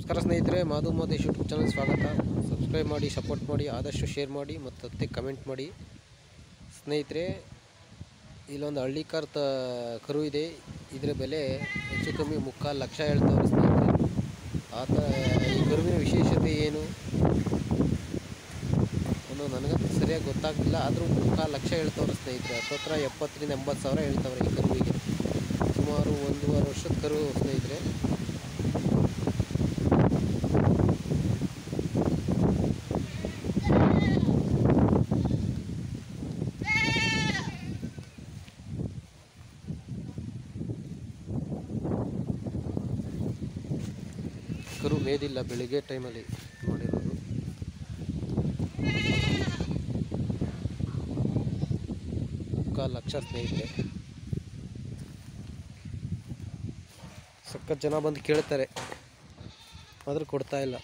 ನಮಸ್ಕಾರ ಸ್ನೇಹಿತರೆ, Madhu Mahadesh YouTube channel ಸ್ವಾಗತ. ಸಬ್ಸ್ಕ್ರೈಬ್ ಮಾಡಿ, ಸಪೋರ್ಟ್ ಮಾಡಿ, ಆದಷ್ಟು ಶೇರ್ ಮಾಡಿ ಮತ್ತು ಕಮೆಂಟ್ ಮಾಡಿ. ಸ್ನೇಹಿತರೆ, ಇಲ್ಲೊಂದು ಹಳ್ಳಿ ಕರು ಇದೆ. ಇದರ ಬೆಲೆ ಹೆಚ್ಚು ಕಮ್ಮಿ 3/4 ಲಕ್ಷ ಹೇಳ್ತವ್ರೆ ಸ್ನೇಹಿತರೆ. ಈ ಕರುವಿನ ವಿಶೇಷತೆ ಏನು ಅನ್ನೋ ನನಗೆ ಸರಿಯಾಗಿ ಗೊತ್ತಾಗ್ತಿಲ್ಲ. ಆದರೂ 3/4 ಲಕ್ಷ ಹೇಳ್ತವ್ರೆ ಸ್ನೇಹಿತರೆ. ಹತ್ರ 70,000 80,000 ಸಾವಿರ ಹೇಳ್ತವ್ರೆ ಈ ಕರುವಿಗೆ. ಸುಮಾರು 1.5 ವರ್ಷದ ಕರು ಸ್ನೇಹಿತರೆ. ಕರು ಮೇದಿಲ್ಲ, ಬೆಳಿಗ್ಗೆ ಟೈಮಲ್ಲಿ ಮಾಡಿರೋದು. ಲಕ್ಷ ಸ್ನೇಹಿತರೆ. ಸಖತ್ ಜನ ಬಂದು ಕೇಳ್ತಾರೆ, ಆದರೂ ಕೊಡ್ತಾ ಇಲ್ಲ.